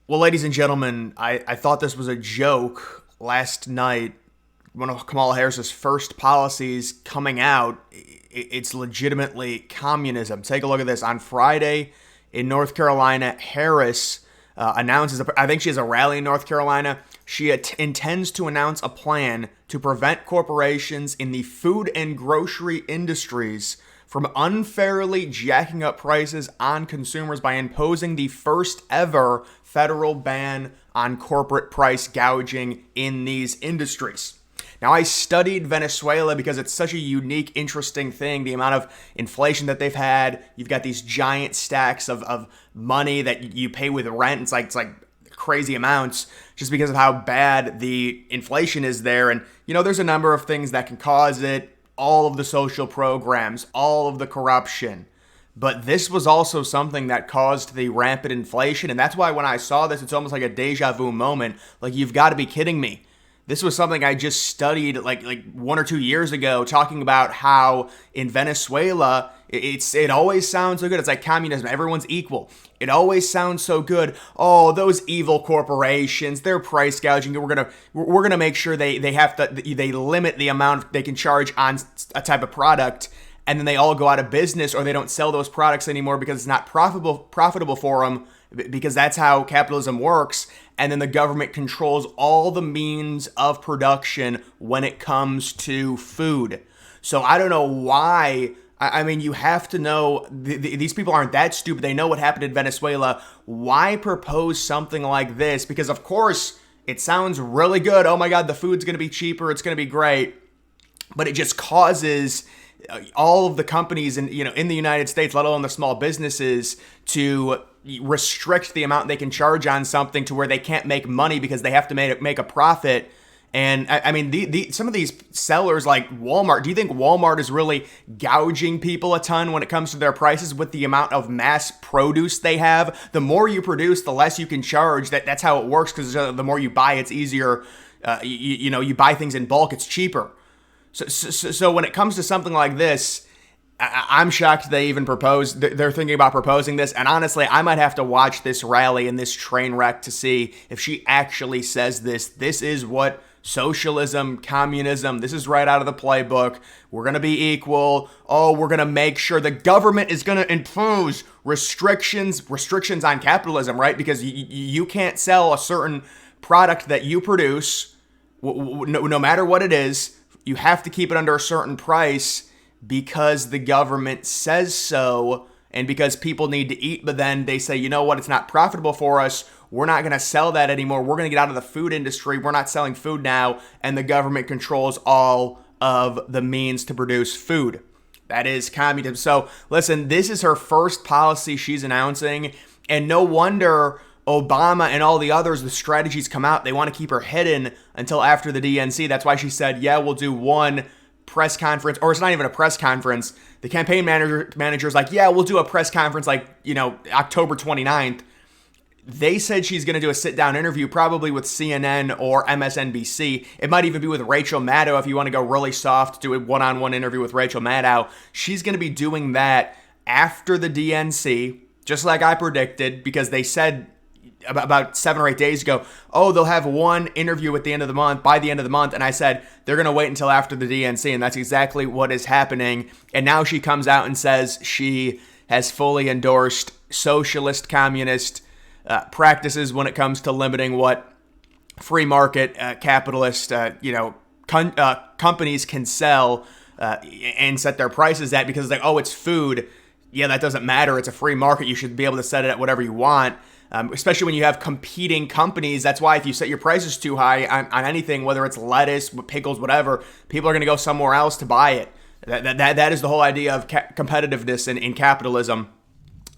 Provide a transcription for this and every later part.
Well, ladies and gentlemen, I thought this was a joke last night. One of Kamala Harris's first policies coming out, it's legitimately communism. Take a look at this. On Friday in North Carolina, Harris announces, I think she has a rally in North Carolina. She intends to announce a plan to prevent corporations in the food and grocery industries from unfairly jacking up prices on consumers by imposing the first ever federal ban on corporate price gouging in these industries. Now, I studied Venezuela because it's such a unique, interesting thing. The amount of inflation that they've had. You've got these giant stacks of money that you pay with rent. It's like crazy amounts just because of how bad the inflation is there. And, there's a number of things that can cause it. All of the social programs, all of the corruption. But this was also something that caused the rampant inflation. And that's why when I saw this, it's almost like a deja vu moment. Like, you've got to be kidding me. This was something I just studied like 1 or 2 years ago, talking about how in Venezuela, it always sounds so good. It's like communism. Everyone's equal. It always sounds so good. Oh, those evil corporations, they're price gouging. We're gonna make sure they limit the amount they can charge on a type of product, and then they all go out of business or they don't sell those products anymore because it's not profitable for them, because that's how capitalism works. And then the government controls all the means of production when it comes to food. So I don't know why. I mean, you have to know, these people aren't that stupid. They know what happened in Venezuela. Why propose something like this? Because, of course, it sounds really good. Oh, my God, the food's going to be cheaper. It's going to be great. But it just causes all of the companies in the United States, let alone the small businesses, to restrict the amount they can charge on something to where they can't make money because they have to make a profit. And I mean, some of these sellers like Walmart, do you think Walmart is really gouging people a ton when it comes to their prices with the amount of mass produce they have? The more you produce, the less you can charge. That's how it works, because the more you buy, it's easier. You buy things in bulk, it's cheaper. So when it comes to something like this, I'm shocked they even proposed. They're thinking about proposing this. And honestly, I might have to watch this rally and this train wreck to see if she actually says this. This is what socialism, communism, this is right out of the playbook. We're going to be equal. Oh, we're going to make sure the government is going to impose restrictions on capitalism, right? Because you can't sell a certain product that you produce, no matter what it is. You have to keep it under a certain price because the government says so, and because people need to eat. But then they say, you know what, it's not profitable for us. We're not going to sell that anymore. We're going to get out of the food industry. We're not selling food now. And the government controls all of the means to produce food. That is communism. So listen, this is her first policy she's announcing. And no wonder Obama and all the others, the strategies come out. They want to keep her hidden until after the DNC. That's why she said, yeah, we'll do one press conference, or it's not even a press conference. The campaign manager's like, yeah, we'll do a press conference October 29th. They said she's going to do a sit-down interview, probably with CNN or MSNBC. It might even be with Rachel Maddow if you want to go really soft, do a one-on-one interview with Rachel Maddow. She's going to be doing that after the DNC, just like I predicted, because they said about 7 or 8 days ago, oh, they'll have one interview by the end of the month. And I said, they're going to wait until after the DNC. And that's exactly what is happening. And now she comes out and says she has fully endorsed socialist, communist practices when it comes to limiting what free market capitalist companies can sell and set their prices at, because it's like, oh, it's food. Yeah, that doesn't matter. It's a free market. You should be able to set it at whatever you want. Especially when you have competing companies. That's why if you set your prices too high on anything, whether it's lettuce, pickles, whatever, people are going to go somewhere else to buy it. That is the whole idea of competitiveness in capitalism.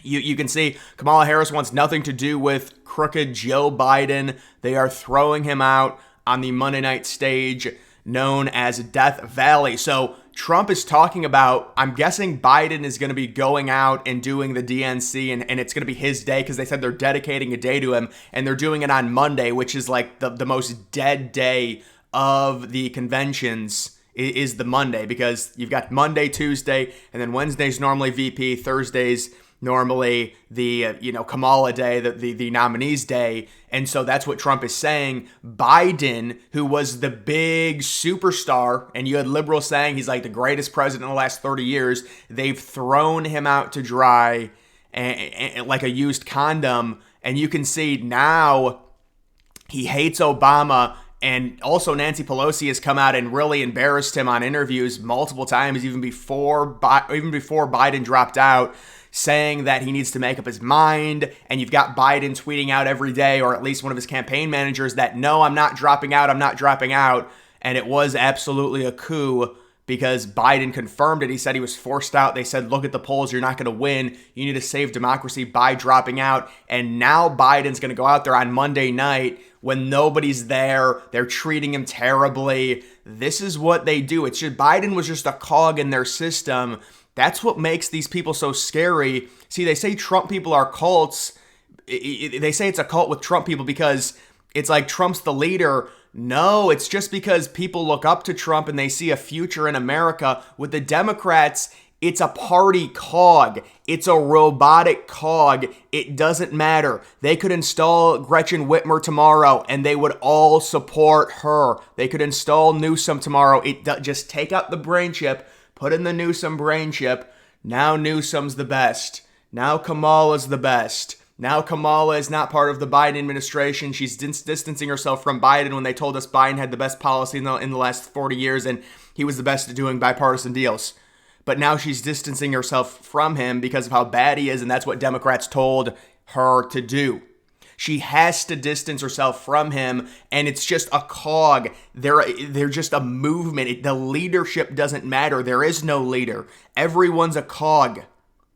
You can see Kamala Harris wants nothing to do with crooked Joe Biden. They are throwing him out on the Monday night stage known as Death Valley. So Trump is talking about, I'm guessing Biden is going to be going out and doing the DNC, and it's going to be his day, because they said they're dedicating a day to him, and they're doing it on Monday, which is like the most dead day of the conventions is the Monday, because you've got Monday, Tuesday, and then Wednesday's normally VP, Thursday's normally the Kamala day, the nominees day. And so that's what Trump is saying. Biden, who was the big superstar, and you had liberals saying he's like the greatest president in the last 30 years, they've thrown him out to dry and like a used condom. And you can see now he hates Obama. And also Nancy Pelosi has come out and really embarrassed him on interviews multiple times, even before Biden dropped out, saying that he needs to make up his mind. And you've got Biden tweeting out every day, or at least one of his campaign managers, that no, I'm not dropping out. And it was absolutely a coup because Biden confirmed it. He said he was forced out. They said, look at the polls, you're not going to win. You need to save democracy by dropping out. And now Biden's going to go out there on Monday night when nobody's there. They're treating him terribly. This is what they do. It's just Biden was just a cog in their system. That's what makes these people so scary. See, they say Trump people are cults. They say it's a cult with Trump people because it's like Trump's the leader. No, it's just because people look up to Trump and they see a future in America. With the Democrats, it's a party cog. It's a robotic cog. It doesn't matter. They could install Gretchen Whitmer tomorrow and they would all support her. They could install Newsom tomorrow. Just take out the brain chip, put in the Newsom brain chip. Now Newsom's the best. Now Kamala's the best. Now Kamala is not part of the Biden administration. She's distancing herself from Biden when they told us Biden had the best policy in the last 40 years and he was the best at doing bipartisan deals. But now she's distancing herself from him because of how bad he is, and that's what Democrats told her to do. She has to distance herself from him, and it's just a cog. They're just a movement. The leadership doesn't matter. There is no leader. Everyone's a cog.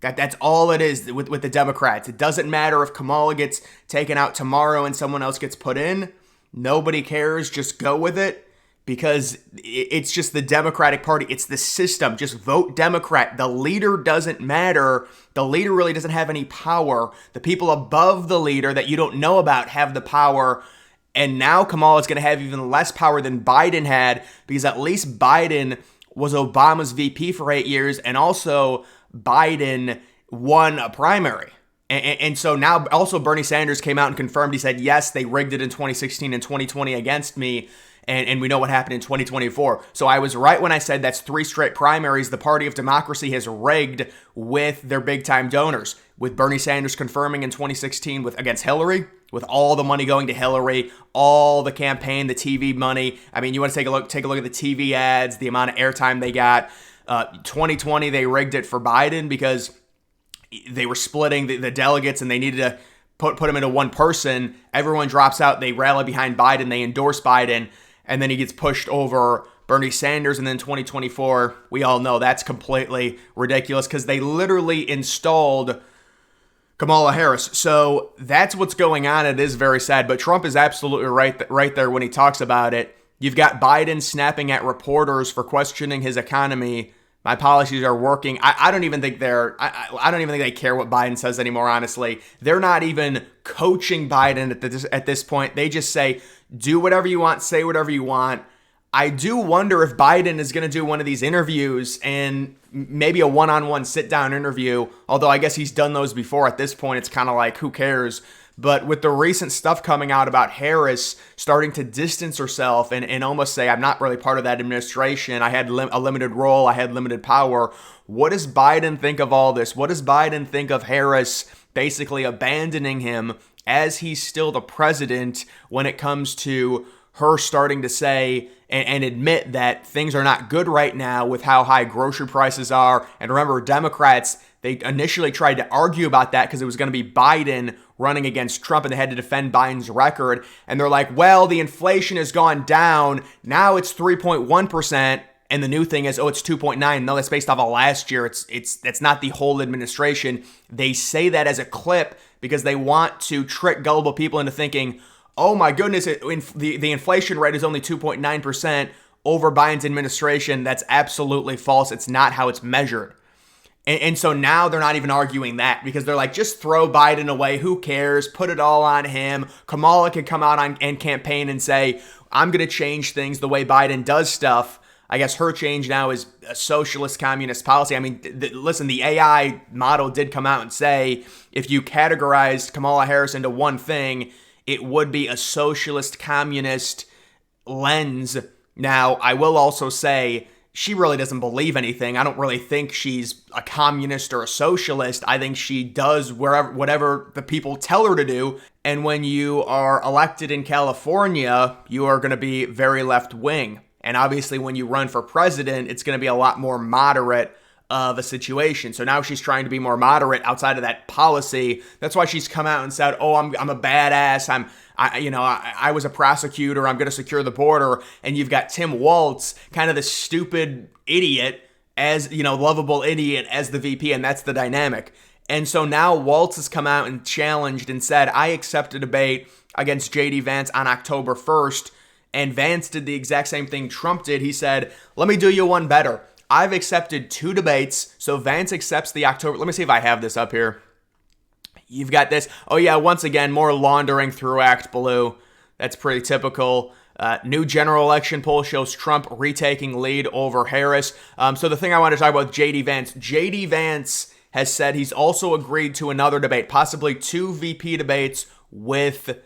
That's all it is with the Democrats. It doesn't matter if Kamala gets taken out tomorrow and someone else gets put in. Nobody cares. Just go with it because it's just the Democratic Party. It's the system. Just vote Democrat. The leader doesn't matter. The leader really doesn't have any power. The people above the leader that you don't know about have the power. And now Kamala is going to have even less power than Biden had because at least Biden was Obama's VP for 8 years, and also Biden won a primary. And so now also Bernie Sanders came out and confirmed, he said, yes, they rigged it in 2016 and 2020 against me. And we know what happened in 2024. So I was right when I said that's 3 straight primaries the party of democracy has rigged with their big time donors. With Bernie Sanders confirming in 2016 against Hillary, with all the money going to Hillary, all the campaign, the TV money. I mean, you want to take a look at the TV ads, the amount of airtime they got. 2020, they rigged it for Biden because they were splitting the delegates and they needed to put them into one person. Everyone drops out. They rally behind Biden. They endorse Biden. And then he gets pushed over Bernie Sanders. And then 2024, we all know that's completely ridiculous because they literally installed Kamala Harris. So that's what's going on. It is very sad. But Trump is absolutely right there when he talks about it. You've got Biden snapping at reporters for questioning his economy. My policies are working. I don't even think I don't even think they care what Biden says anymore, honestly. They're not even coaching Biden at this point. They just say, do whatever you want, say whatever you want. I do wonder if Biden is going to do one of these interviews and maybe a one-on-one sit-down interview, although I guess he's done those before at this point. It's kind of like, who cares? But with the recent stuff coming out about Harris starting to distance herself and almost say, I'm not really part of that administration. I had a limited role. I had limited power. What does Biden think of all this? What does Biden think of Harris basically abandoning him as he's still the president when it comes to her starting to say and admit that things are not good right now with how high grocery prices are? And remember, Democrats, they initially tried to argue about that because it was going to be Biden running against Trump and they had to defend Biden's record. And they're like, well, the inflation has gone down. Now it's 3.1%. And the new thing is, it's 2.9. No, that's based off of last year. That's not the whole administration. They say that as a clip because they want to trick gullible people into thinking, oh my goodness, the inflation rate is only 2.9% over Biden's administration. That's absolutely false. It's not how it's measured. And so now they're not even arguing that because they're like, just throw Biden away. Who cares? Put it all on him. Kamala can come out and campaign and say, I'm going to change things the way Biden does stuff. I guess her change now is a socialist communist policy. I mean, listen, the AI model did come out and say if you categorized Kamala Harris into one thing, it would be a socialist communist lens. Now, I will also say she really doesn't believe anything. I don't really think she's a communist or a socialist. I think she does whatever the people tell her to do. And when you are elected in California, you are going to be very left wing. And obviously, when you run for president, it's going to be a lot more moderate of a situation. So now she's trying to be more moderate outside of that policy. That's why she's come out and said, "Oh, I'm a badass. I was a prosecutor. I'm going to secure the border." And you've got Tim Walz, kind of the stupid idiot, as lovable idiot as the VP, and that's the dynamic. And so now Walz has come out and challenged and said, "I accept a debate against JD Vance on October 1st." And Vance did the exact same thing Trump did. He said, "Let me do you one better. I've accepted 2 debates." So Vance accepts the October. Let me see if I have this up here. You've got this. Oh, yeah, once again, more laundering through Act Blue. That's pretty typical. New general election poll shows Trump retaking lead over Harris. So the thing I want to talk about, JD Vance has said he's also agreed to another debate, possibly 2 VP debates with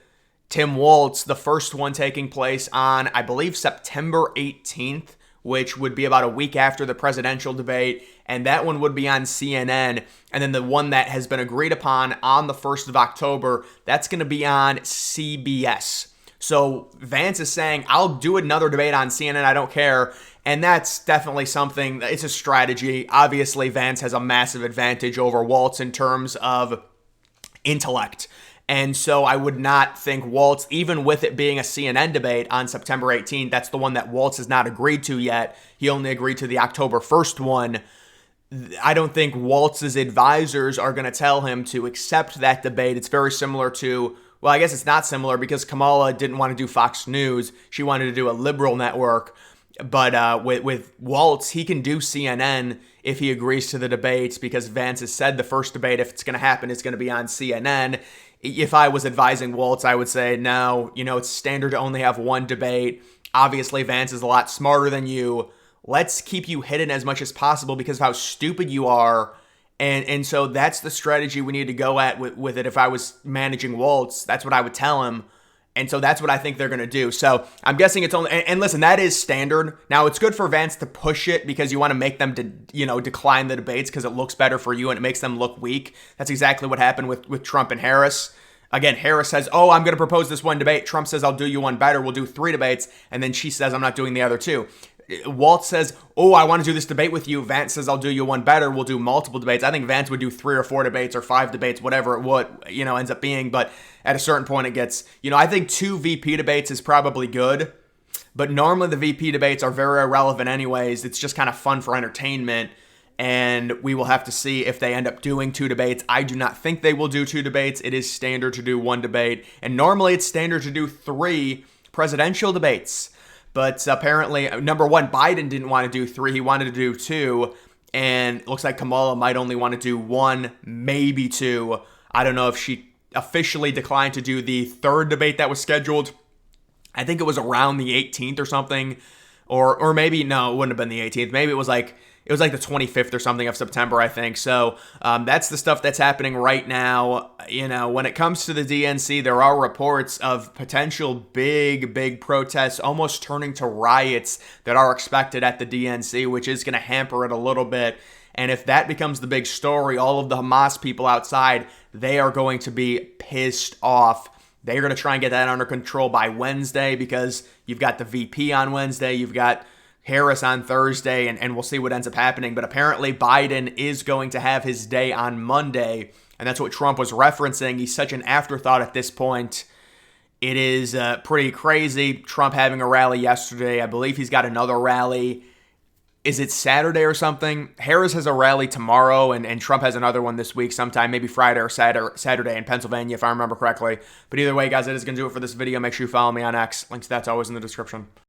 Tim Walz, the first one taking place on, I believe, September 18th, which would be about a week after the presidential debate, and that one would be on CNN. And then the one that has been agreed upon on the 1st of October, that's going to be on CBS. So Vance is saying, "I'll do another debate on CNN, I don't care." And that's definitely something, it's a strategy. Obviously, Vance has a massive advantage over Walz in terms of intellect. And so I would not think Walz, even with it being a CNN debate on September 18th, that's the one that Walz has not agreed to yet. He only agreed to the October 1st one. I don't think Walz's advisors are going to tell him to accept that debate. It's very similar to, well, I guess it's not similar because Kamala didn't want to do Fox News. She wanted to do a liberal network. But with Walz, he can do CNN if he agrees to the debates because Vance has said the first debate, if it's going to happen, it's going to be on CNN. If I was advising Walz, I would say, no, it's standard to only have one debate. Obviously, Vance is a lot smarter than you. Let's keep you hidden as much as possible because of how stupid you are. And so that's the strategy we need to go at with it. If I was managing Walz, that's what I would tell him. And so that's what I think they're going to do. So I'm guessing it's only, and listen, that is standard. Now, it's good for Vance to push it because you want to make them decline the debates because it looks better for you and it makes them look weak. That's exactly what happened with Trump and Harris. Again, Harris says, "Oh, I'm going to propose this one debate." Trump says, "I'll do you one better. We'll do 3 debates." And then she says, "I'm not doing the other 2. Walz says, "Oh, I want to do this debate with you." Vance says, "I'll do you one better. We'll do multiple debates." I think Vance would do 3 or 4 debates or 5 debates, whatever it would, ends up being. But at a certain point, it gets, I think 2 VP debates is probably good. But normally the VP debates are very irrelevant anyways. It's just kind of fun for entertainment. And we will have to see if they end up doing 2 debates. I do not think they will do 2 debates. It is standard to do 1 debate. And normally it's standard to do 3 presidential debates. But apparently, number one, Biden didn't want to do 3. He wanted to do 2. And it looks like Kamala might only want to do 1, maybe 2. I don't know if she officially declined to do the 3rd debate that was scheduled. I think it was around the 18th or something. Or maybe, no, it wouldn't have been the 18th. Maybe it was like the 25th or something of September, I think. So that's the stuff that's happening right now. When it comes to the DNC, there are reports of potential big protests, almost turning to riots that are expected at the DNC, which is going to hamper it a little bit. And if that becomes the big story, all of the Hamas people outside, they are going to be pissed off. They're going to try and get that under control by Wednesday because you've got the VP on Wednesday, you've got Harris on Thursday, and we'll see what ends up happening. But apparently Biden is going to have his day on Monday, and that's what Trump was referencing. He's such an afterthought at this point. It is pretty crazy. Trump having a rally yesterday. I believe he's got another rally. Is it Saturday or something? Harris has a rally tomorrow, and Trump has another one this week sometime, maybe Friday or Saturday in Pennsylvania, if I remember correctly. But either way, guys, that is going to do it for this video. Make sure you follow me on X. Links to that's always in the description.